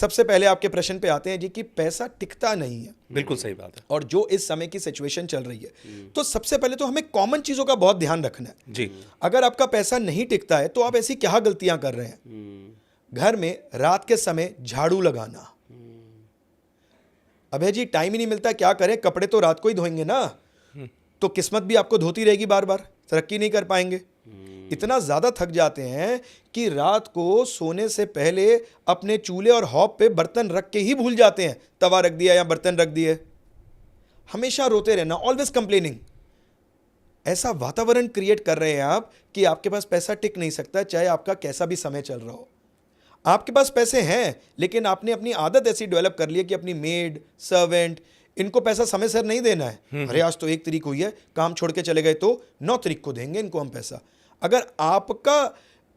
सबसे पहले आपके प्रश्न पे आते हैं जी कि पैसा टिकता नहीं है। बिल्कुल सही बात है और जो इस समय की सिचुएशन चल रही है, तो सबसे पहले तो हमें कॉमन चीजों का बहुत ध्यान रखना है जी। अगर आपका पैसा नहीं टिकता है तो आप ऐसी क्या गलतियां कर रहे हैं। घर में रात के समय झाड़ू लगाना, अबे जी टाइम ही नहीं मिलता, क्या करें, कपड़े तो रात को ही धोएंगे ना, तो किस्मत भी आपको धोती रहेगी, बार बार तरक्की नहीं कर पाएंगे। इतना ज़्यादा थक जाते हैं कि रात को सोने से पहले अपने चूल्हे और हॉब पे बर्तन रख के ही भूल जाते हैं, तवा रख दिया या बर्तन रख दिए। हमेशा रोते रहना, ऑलवेज कंप्लेनिंग। ऐसा वातावरण क्रिएट कर रहे हैं आप कि आपके पास पैसा टिक नहीं सकता, चाहे आपका कैसा भी समय चल रहा हो। आपके पास पैसे हैं, लेकिन आपने अपनी आदत ऐसी डेवलप कर ली है कि अपनी मेड, सर्वेंट, इनको पैसा समय से नहीं देना है। अरे आज तो 1 तारीख हुई है, काम छोड़ के चले गए तो 9 तारीख को देंगे इनको हम पैसा। अगर आपका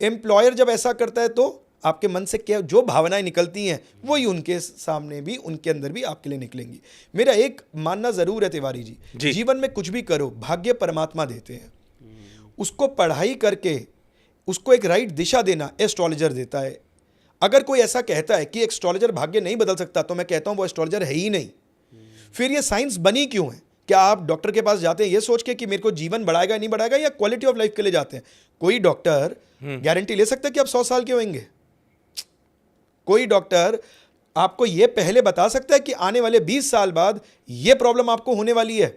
एम्प्लॉयर जब ऐसा करता है तो आपके मन से क्या जो भावनाएं निकलती हैं वही उनके सामने भी, उनके अंदर भी आपके लिए निकलेंगी। मेरा एक मानना जरूर है तिवारी जी, जीवन में कुछ भी करो, भाग्य परमात्मा देते हैं, उसको पढ़ाई करके उसको एक राइट दिशा देना एस्ट्रोलॉजर देता है। अगर कोई ऐसा कहता है कि एस्ट्रोलॉजर भाग्य नहीं बदल सकता, तो मैं कहता हूं वो एस्ट्रोलॉजर है ही नहीं। फिर ये साइंस बनी क्यों है? क्या आप डॉक्टर के पास जाते हैं ये सोच के कि मेरे को जीवन बढ़ाएगा नहीं बढ़ाएगा, या क्वालिटी ऑफ लाइफ के लिए जाते हैं? कोई डॉक्टर गारंटी ले सकता है कि आप 100 साल के होंगे? कोई डॉक्टर आपको यह पहले बता सकता है कि आने वाले 20 साल बाद यह प्रॉब्लम आपको होने वाली है?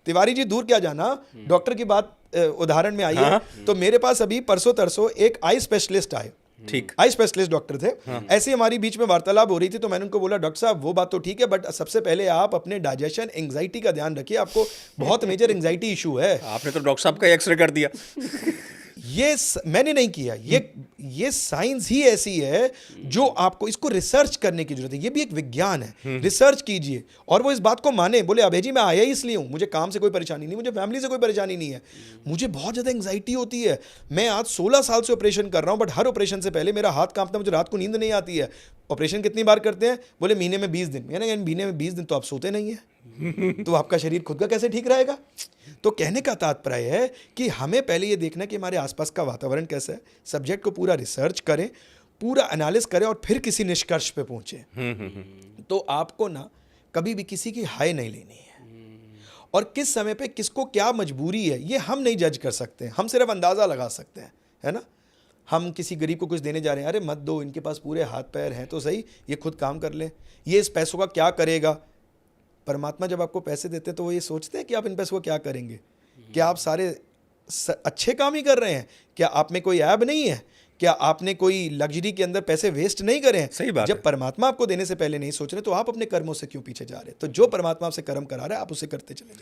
तिवारी जी दूर क्या जाना, डॉक्टर की बात उदाहरण में आई है। तो मेरे पास अभी परसों तरसों एक आई स्पेशलिस्ट आए, ठीक, आई स्पेशलिस्ट डॉक्टर थे। ऐसे हमारी बीच में वार्तालाप हो रही थी, तो मैंने उनको बोला डॉक्टर साहब वो बात तो ठीक है, बट सबसे पहले आप अपने डाइजेशन एंग्जाइटी का ध्यान रखिए, आपको बहुत मेजर एंग्जाइटी इशू है। आपने तो डॉक्टर साहब का एक्सरे कर दिया। मैंने नहीं किया, ये साइंस ही ऐसी है जो आपको इसको रिसर्च करने की जरूरत है। ये भी एक विज्ञान है, रिसर्च कीजिए। और वो इस बात को माने, बोले अभय जी मैं आया ही इसलिए हूं, मुझे काम से कोई परेशानी नहीं, मुझे फैमिली से कोई परेशानी नहीं है, मुझे बहुत ज्यादा एंग्जाइटी होती है। मैं आज 16 साल से ऑपरेशन कर रहा हूं, बट हर ऑपरेशन से पहले मेरा हाथ कांपता, मुझे रात को नींद नहीं आती है। ऑपरेशन कितनी बार करते हैं? बोले महीने में 20 दिन। मैंने महीने में 20 दिन तो आप सोते नहीं है, तो आपका शरीर खुद का कैसे ठीक रहेगा? तो कहने का तात्पर्य है कि हमें पहले ये देखना कि हमारे आसपास का वातावरण कैसा है, सब्जेक्ट को पूरा रिसर्च करें, पूरा एनालिसिस करें और फिर किसी निष्कर्ष पे पहुंचे। तो आपको ना कभी भी किसी की हाय नहीं लेनी है, और किस समय पे किसको क्या मजबूरी है ये हम नहीं जज कर सकते, हम सिर्फ अंदाजा लगा सकते हैं, है ना। हम किसी गरीब को कुछ देने जा रहे हैं, अरे मत दो, इनके पास पूरे हाथ पैर हैं तो सही, ये खुद काम कर ले, ये इस पैसों का क्या करेगा। परमात्मा जब आपको पैसे देते हैं तो वो ये सोचते हैं कि आप इन पैसों को क्या करेंगे, क्या आप सारे अच्छे काम ही कर रहे हैं, क्या आप में कोई ऐब नहीं है, क्या आपने कोई लग्जरी के अंदर पैसे वेस्ट नहीं करे हैं। सही बात जब है। परमात्मा आपको देने से पहले नहीं सोच रहे तो आप अपने कर्मों से क्यों पीछे जा रहे हैं? तो जो परमात्मा आपसे कर्म करा रहा है आप उसे करते चले जाए।